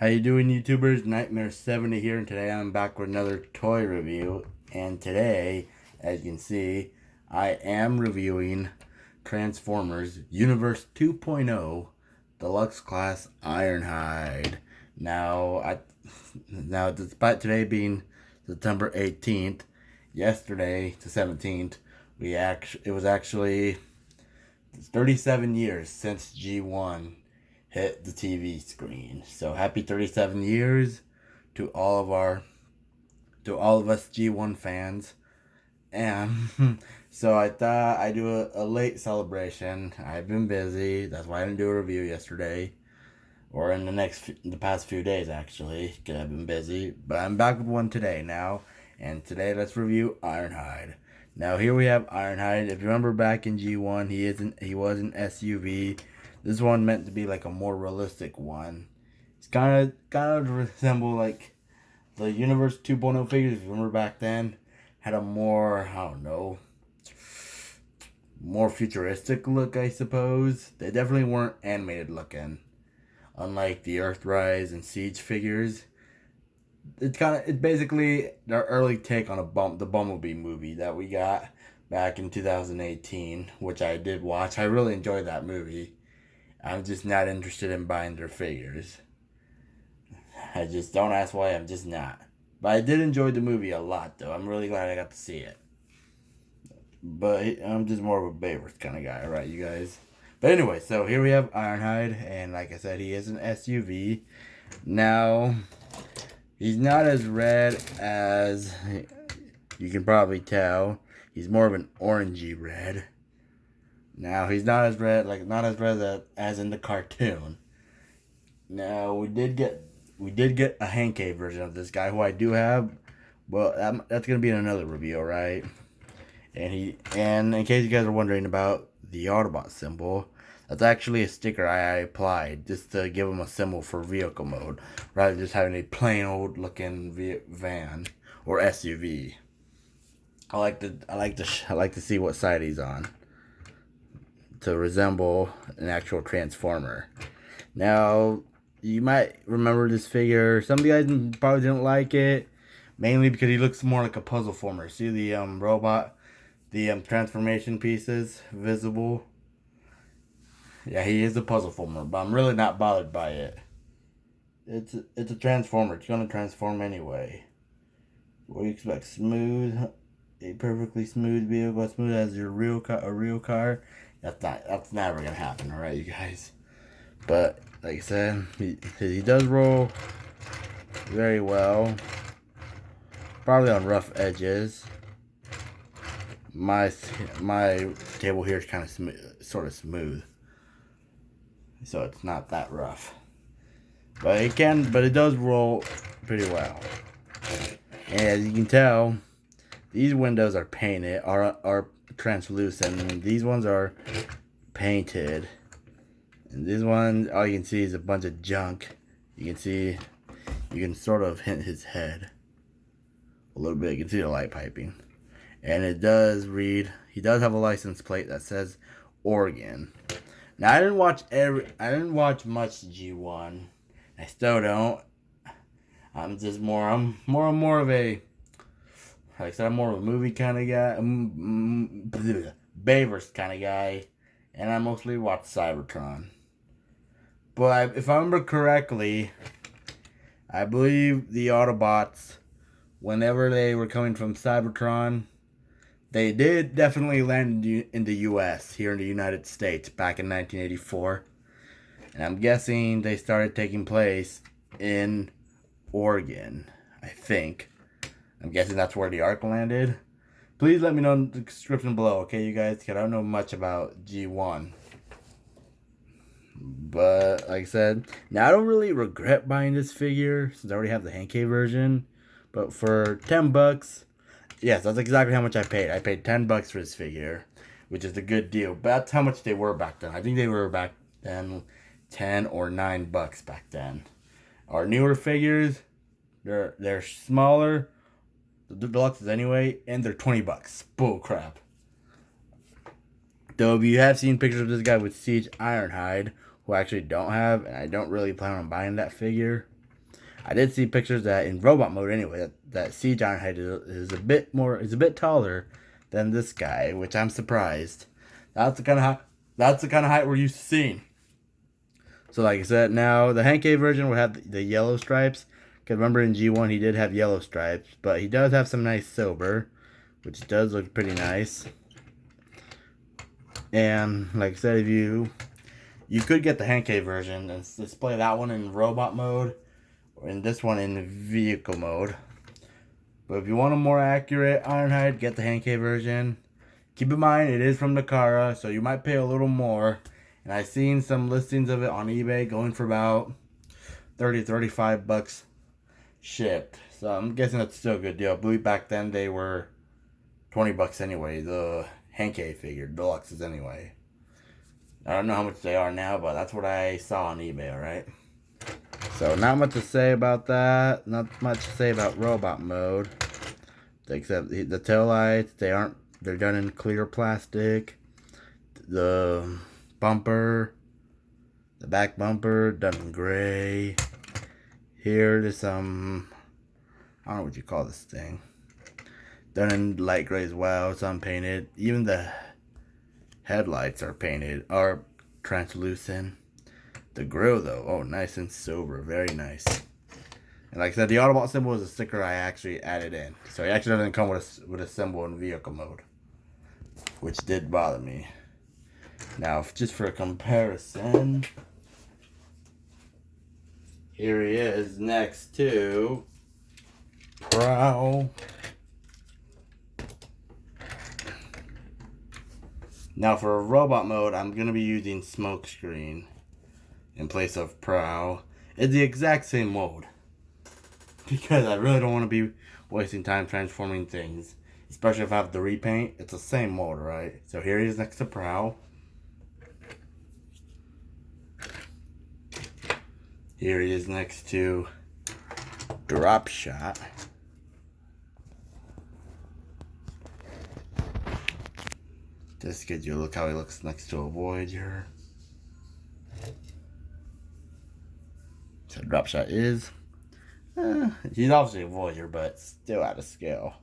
How you doing, YouTubers? Nightmare 70 here, and today I'm back with another toy review. And today, as you can see, I am reviewing Transformers Universe 2.0 Deluxe Class Ironhide. Now, despite today being September 18th, yesterday, the 17th, it was actually 37 years since G1 hit the TV screen. So happy 37 years to all of us G1 fans. And so I thought I'd do a late celebration. I've been busy. That's why I didn't do a review yesterday. Or in the past few days, actually, because I've been busy. But I'm back with one today now. And today, let's review Ironhide. Now, here we have Ironhide. If you remember back in G1, he was an SUV. This one meant to be like a more realistic one. It's kind of resemble like the Universe 2.0 figures. If you remember back then, had a more, I don't know, more futuristic look, I suppose. They definitely weren't animated looking. Unlike the Earthrise and Siege figures, it's basically their early take on the Bumblebee movie that we got back in 2018, which I did watch. I really enjoyed that movie. I'm just not interested in buying their figures. I just don't ask why. I'm just not. But I did enjoy the movie a lot, though. I'm really glad I got to see it. But I'm just more of a Bayverse kind of guy, right, you guys? But anyway, so here we have Ironhide, and like I said, he is an SUV. Now, he's not as red as you can probably tell. He's more of an orangey red. Now, he's not as red as in the cartoon. Now, we did get a Hankei version of this guy, who I do have. Well, that's gonna be in another review, right? And in case you guys are wondering about the Autobot symbol, that's actually a sticker I applied just to give him a symbol for vehicle mode, rather than just having a plain old looking van or SUV. I like to see what side he's on to resemble an actual Transformer. Now, you might remember this figure. Some of you guys probably didn't like it, mainly because he looks more like a puzzle former. See the robot, the transformation pieces visible. Yeah, he is a puzzle former, but I'm really not bothered by it. It's a transformer. It's gonna transform anyway. What do you expect? Smooth, a perfectly smooth vehicle, as smooth as a real car. That's never gonna happen. All right, you guys. But like I said, he does roll very well. Probably on rough edges. My table here is kind of sort of smooth, so it's not that rough. But it does roll pretty well. And as you can tell, these windows are painted, are translucent, and these ones are painted. And this one, all you can see is a bunch of junk. You can sort of hint his head a little bit. You can see the light piping. And it does read, he does have a license plate that says Oregon. Now, I didn't watch much G1. I still don't. I'm more of a, like I said, I'm more of a movie kind of guy, Bayverse kind of guy, and I mostly watch Cybertron. But if I remember correctly, I believe the Autobots, whenever they were coming from Cybertron, they did definitely land in the U.S., here in the United States, back in 1984. And I'm guessing they started taking place in Oregon, I think. I'm guessing that's where the Ark landed. Please let me know in the description below, okay, you guys? Because I don't know much about G1. But, like I said, now I don't really regret buying this figure, since I already have the Hankei version. But for $10, yes, that's exactly how much I paid. I paid $10 for this figure, which is a good deal. But that's how much they were back then. I think they were back then $10 or $9 back then. Our newer figures, they're smaller, the deluxes anyway, and they're $20. Bull crap. Though if you have seen pictures of this guy with Siege Ironhide, who I actually don't have, and I don't really plan on buying that figure, I did see pictures that in robot mode anyway, that Siege Ironhide is a bit taller than this guy, which I'm surprised. That's the kind of height we're used to seeing. So like I said, now the Hankei version will have the yellow stripes. Because remember in G1 he did have yellow stripes, but he does have some nice silver, which does look pretty nice. And like I said, if you could get the Hankei version and display that one in robot mode, or in this one in vehicle mode. But if you want a more accurate Ironhide, get the Hankei version. Keep in mind, it is from Nakara, so you might pay a little more. And I've seen some listings of it on eBay going for about $30-35 shipped. So I'm guessing that's still a good deal. I believe back then they were $20 anyway. The Hankei figure, deluxes anyway. I don't know how much they are now, but that's what I saw on eBay, alright? So not much to say about that. Not much to say about robot mode. Except the tail lights, they're done in clear plastic. The bumper, the back bumper, done in gray. Here there's some, I don't know what you call this thing. Done in light gray as well, some painted. Even the headlights are painted, are translucent. The grill though, oh, nice and silver, very nice. And like I said, the Autobot symbol is a sticker I actually added in. So it actually doesn't come with a symbol in vehicle mode, which did bother me. Now, just for a comparison, here he is next to Prowl. Now for robot mode, I'm going to be using Smokescreen in place of Prowl. It's the exact same mode, because I really don't want to be wasting time transforming things, especially if I have to repaint. It's the same mode, right? So here he is next to Prowl. Here he is next to Drop Shot. Just gives you a look how he looks next to a Voyager. So Drop Shot is, he's obviously a Voyager, but still out of scale.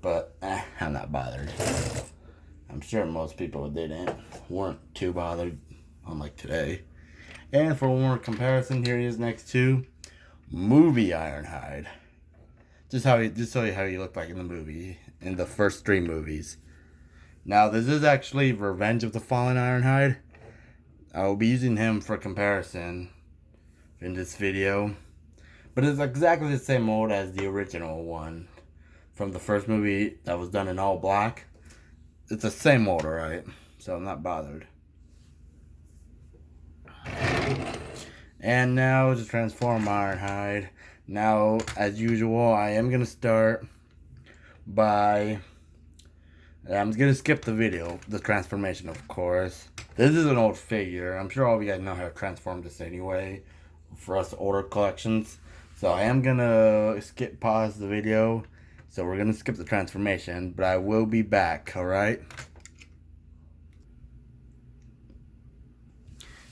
But I'm not bothered. I'm sure most people weren't too bothered, unlike today. And for one more comparison, here he is next to Movie Ironhide. Just show you how he looked like in the movie, in the first 3 movies. Now this is actually Revenge of the Fallen Ironhide. I will be using him for comparison in this video. But it's exactly the same mold as the original one from the first movie that was done in all black. It's the same mold, alright? So I'm not bothered. And now to transform Ironhide. Now, as usual, I am going to start by... I'm going to skip the video, the transformation, of course. This is an old figure. I'm sure all of you guys know how to transform this anyway, for us older collections. So I am going to pause the video. So we're going to skip the transformation, but I will be back, alright?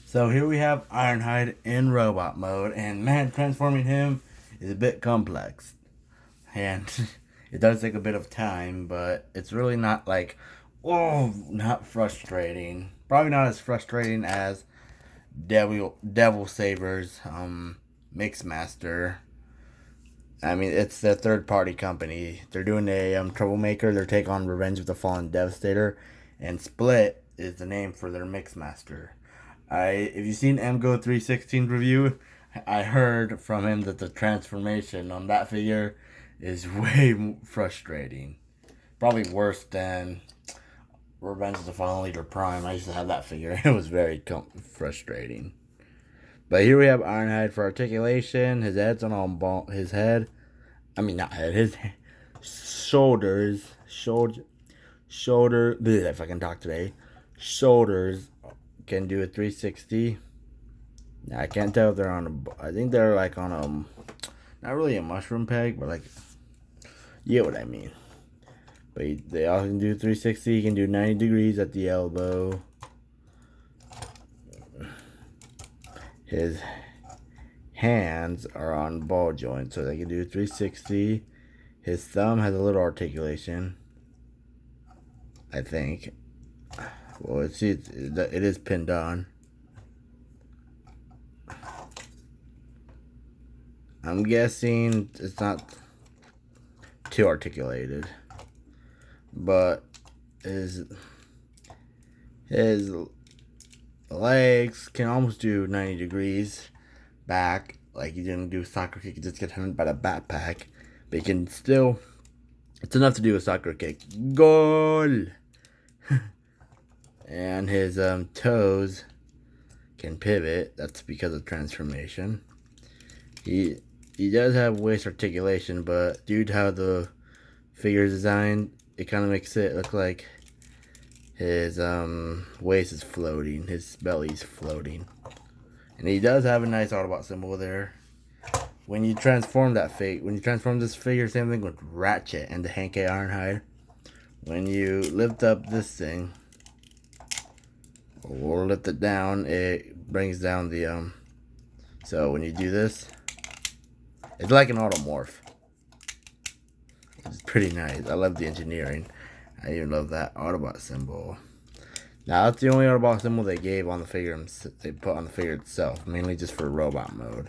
So here we have Ironhide in robot mode, and man, transforming him is a bit complex. And it does take a bit of time, but it's really not like, oh, not frustrating. Probably not as frustrating as Devil Saver's Mixmaster. I mean, it's the third-party company. They're doing a Troublemaker, their take on Revenge of the Fallen Devastator, and Split is the name for their Mixmaster. If you've seen MGO316's review, I heard from him that the transformation on that figure is way frustrating. Probably worse than Revenge of the Fallen Leader Prime. I used to have that figure. It was very frustrating. But here we have Ironhide for articulation. His head's on his head. I mean, not head. His shoulders. Shoulder. If I can talk today. Shoulders can do a 360. Now, I can't tell if they're on a... I think they're like on a... Not really a mushroom peg, but like... You get what I mean. But they all can do 360. You can do 90 degrees at the elbow. hands are on ball joints, so they can do 360. His thumb has a little articulation, I think. Well, it is pinned on. I'm guessing it's not too articulated, but his legs can almost do 90 degrees back, like you didn't do a soccer kick. You just get hit by the backpack, but you can still. It's enough to do a soccer kick. Goal. And his toes can pivot. That's because of transformation. He does have waist articulation, but due to how the figure is designed, it kind of makes it look like his waist is floating, his belly's floating. And he does have a nice Autobot symbol there. When you transform this figure, same thing with Ratchet and the Hank A. Ironhide. When you lift up this thing, or lift it down, it brings down the so when you do this, it's like an automorph. It's pretty nice. I love the engineering. I even love that Autobot symbol. Now that's the only Autobot symbol they gave on the figure. They put on the figure itself, mainly just for robot mode.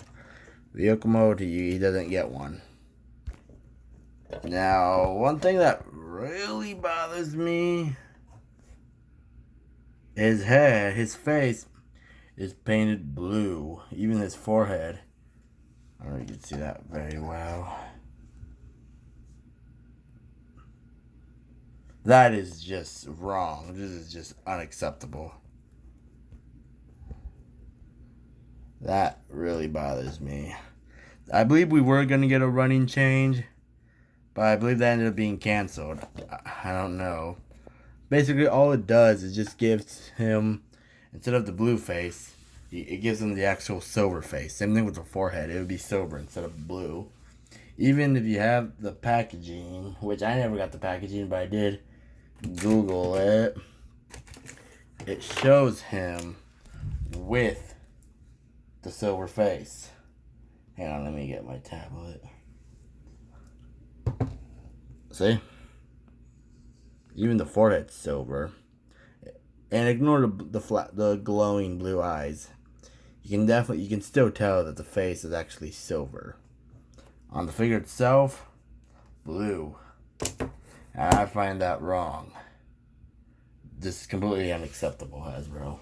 Vehicle mode, he doesn't get one. Now, one thing that really bothers me, his face is painted blue. Even his forehead. I don't know if you can see that very well. That is just wrong. This is just unacceptable. That really bothers me. I believe we were going to get a running change, but I believe that ended up being canceled. I don't know. Basically, all it does is just gives him, instead of the blue face, it gives him the actual silver face. Same thing with the forehead. It would be silver instead of blue. Even if you have the packaging, which I never got the packaging, but I did Google it, it shows him with the silver face. Hang on, let me get my tablet. See? Even the forehead's silver. And ignore the glowing blue eyes. You can still tell that the face is actually silver. On the figure itself, blue. And I find that wrong. This is completely unacceptable, Hasbro.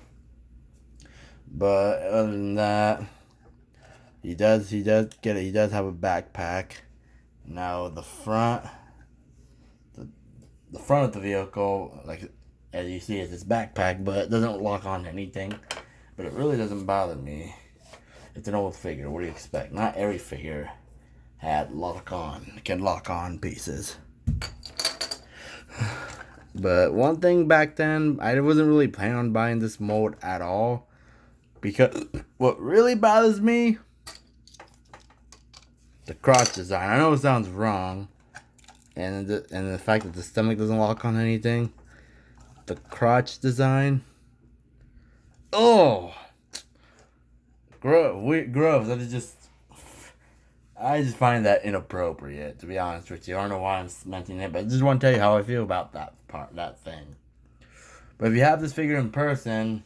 But other than that, he does have a backpack. Now the front of the vehicle, like as you see, is his backpack, but it doesn't lock on anything. But it really doesn't bother me. It's an old figure. What do you expect? Not every figure can lock on pieces. But one thing back then, I wasn't really planning on buying this mold at all, because what really bothers me, the crotch design. I know it sounds wrong, and the fact that the stomach doesn't lock on anything. The crotch design. Oh, gross. That is just. I just find that inappropriate, to be honest with you. I don't know why I'm mentioning it, but I just want to tell you how I feel about that thing. But if you have this figure in person,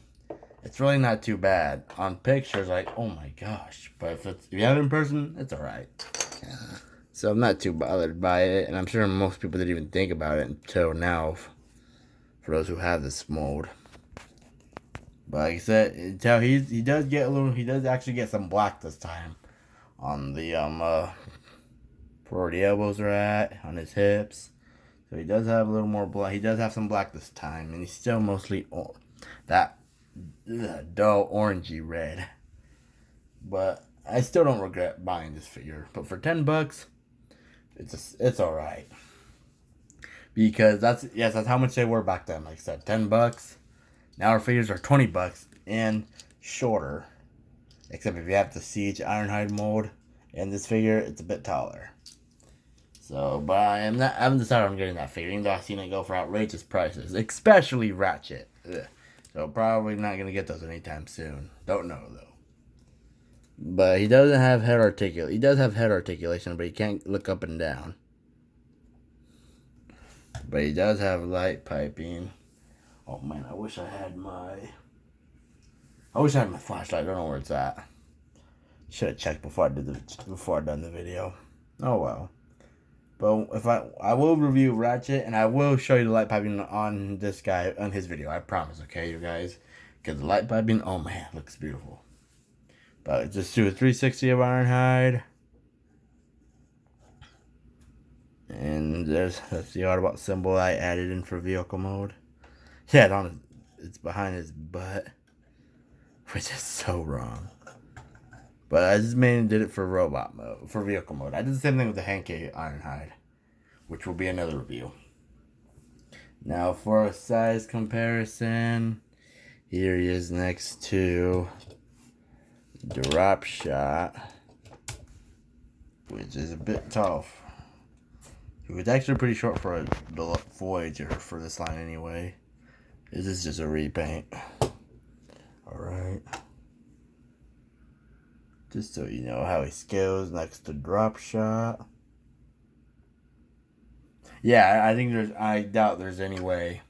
it's really not too bad. On pictures, like, oh my gosh. But if you have it in person, it's alright. Yeah. So I'm not too bothered by it, and I'm sure most people didn't even think about it until now, for those who have this mold. But like I said, he does actually get some black this time. On the where the elbows are at, on his hips. So he does have a little more black. He does have some black this time, and he's still mostly that dull orangey red. But I still don't regret buying this figure. But for $10, it's all right. Because that's how much they were back then. Like I said, $10. Now our figures are $20 and shorter. Except if you have the Siege Ironhide mold and this figure, it's a bit taller. So, but I haven't decided on getting that figure, even though I've seen it go for outrageous prices, especially Ratchet. Ugh. So probably not gonna get those anytime soon. Don't know though. But he doesn't have head articulation. He does have head articulation, but he can't look up and down. But he does have light piping. Oh man, I wish I had my flashlight. I don't know where it's at. Should have checked before I done the video. Oh well. But if I will review Ratchet, and I will show you the light piping on this guy on his video. I promise, okay, you guys? Because the light piping, oh man, looks beautiful. But just do a 360 of Ironhide. And that's the Autobot symbol I added in for vehicle mode. Yeah, it's behind his butt, which is so wrong. But I just mainly did it for robot mode, for vehicle mode. I did the same thing with the Hankey Ironhide, which will be another review. Now for a size comparison, here he is next to Drop Shot, which is a bit tough. He was actually pretty short for a deluxe Voyager for this line anyway. This is just a repaint. Alright. Just so you know how he scales next to Drop Shot. Yeah, I doubt there's any way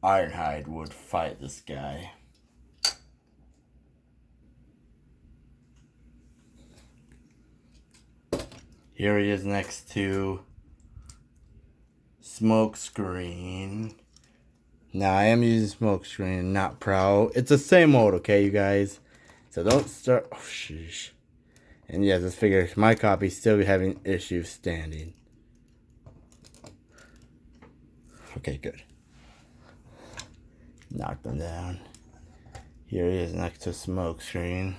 Ironhide would fight this guy. Here he is next to Smokescreen. Now I am using Smokescreen, not Pro. It's the same mode, okay, you guys? So don't start. Oh, sheesh. And yeah, this figure, my copy's still having issues standing. Okay, good. Knock them down. Here he is next to Smokescreen.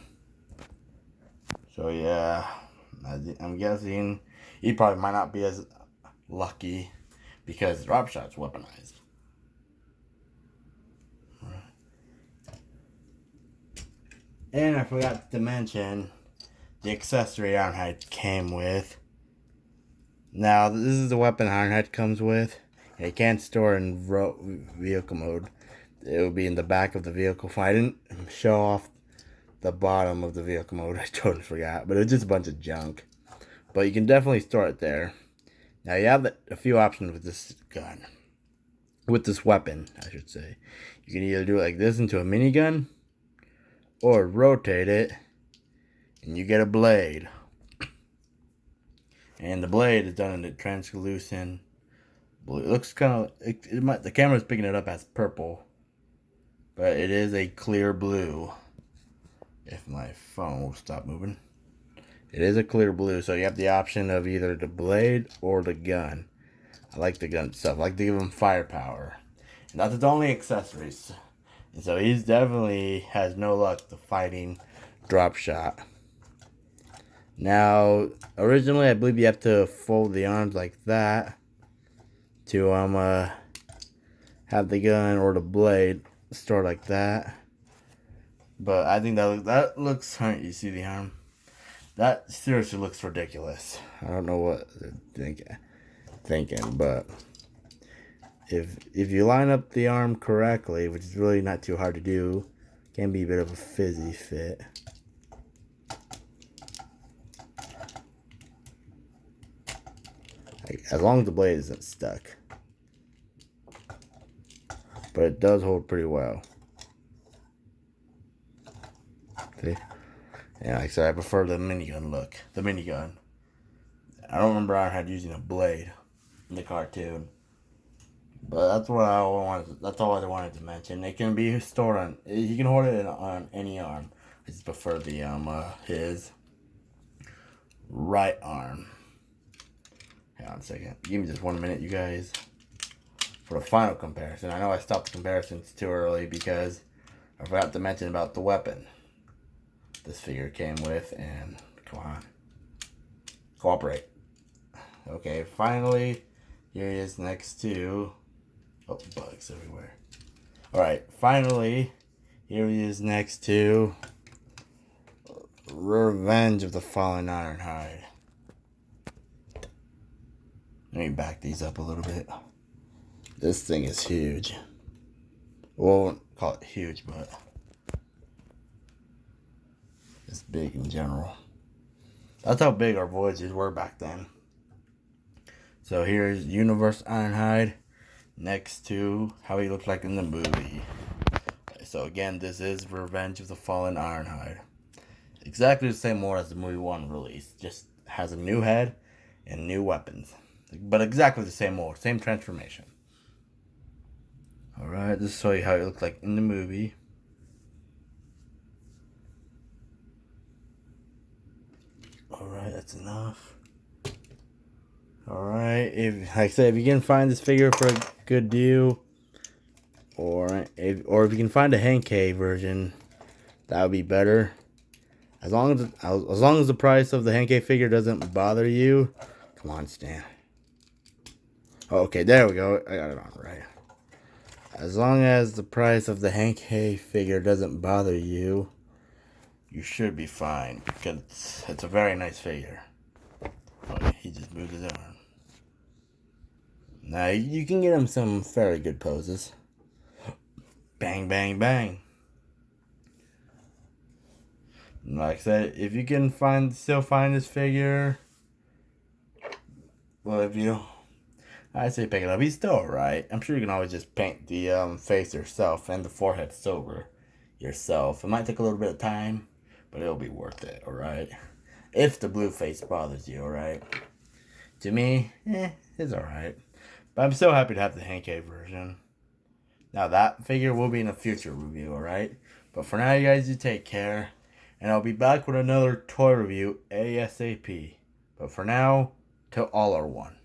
So yeah, I'm guessing he probably might not be as lucky because Drop Shot's weaponized. And I forgot to mention the accessory Ironhide came with. Now, this is the weapon Ironhide comes with. And it can't store in vehicle mode. It will be in the back of the vehicle. I didn't show off the bottom of the vehicle mode. I totally forgot. But it's just a bunch of junk. But you can definitely store it there. Now, you have a few options with this gun. With this weapon, I should say. You can either do it like this into a minigun, or rotate it, and you get a blade. And the blade is done in a translucent blue. It looks kind of, the camera's picking it up as purple, but it is a clear blue. If my phone will stop moving. It is a clear blue, so you have the option of either the blade or the gun. I like the gun itself. I like to give him firepower. And that's his only accessories. And so he's definitely has no luck to fighting Drop Shot. Now, originally I believe you have to fold the arms like that to have the gun or the blade stored like that. But I think that looks, you see the arm? That seriously looks ridiculous. I don't know what they're thinking, but if you line up the arm correctly, which is really not too hard to do, can be a bit of a fizzy fit. As long as the blade isn't stuck. But it does hold pretty well. See? Yeah, like I said, I prefer the minigun look. The minigun. I don't remember Ironhide using a blade in the cartoon. But that's what I wanted. That's all I wanted to mention. It can be stored on. You can hold it on any arm. I just prefer the his right arm. Hang on a second. Give me just 1 minute, you guys, for the final comparison. I know I stopped the comparisons too early because I forgot to mention about the weapon this figure came with. And come on, cooperate. Okay, finally, here he is next to. Oh, bugs everywhere. Alright, finally, here he is next to Revenge of the Fallen Ironhide. Let me back these up a little bit. This thing is huge. Well, I won't call it huge, but It's big in general. That's how big our Voyagers were back then. So here's Universe Ironhide next to how he looked like in the movie. So again, this is Revenge of the Fallen Ironhide. Exactly the same more as the movie 1 release. Just has a new head and new weapons. But exactly the same more. Same transformation. Alright, just show you how it looked like in the movie. Alright, that's enough. Alright, like I said, if you can find this figure for a good deal, or if you can find a Henkei version, that would be better. As long as the price of the Henkei figure doesn't bother you. Come on, Stan. Okay, there we go. I got it on right. As long as the price of the Henkei figure doesn't bother you, you should be fine, because it's a very nice figure. Oh, he just moved his arm. Now, you can get him some fairly good poses. Bang, bang, bang. Like I said, if you can still find this figure, well, I say pick it up. He's still alright. I'm sure you can always just paint the face yourself and the forehead silver yourself. It might take a little bit of time, but it'll be worth it, alright? If the blue face bothers you, alright? To me, it's alright. But I'm so happy to have the Henkei version. Now that figure will be in a future review, alright? But for now, you guys, you take care. And I'll be back with another toy review ASAP. But for now, till all are one.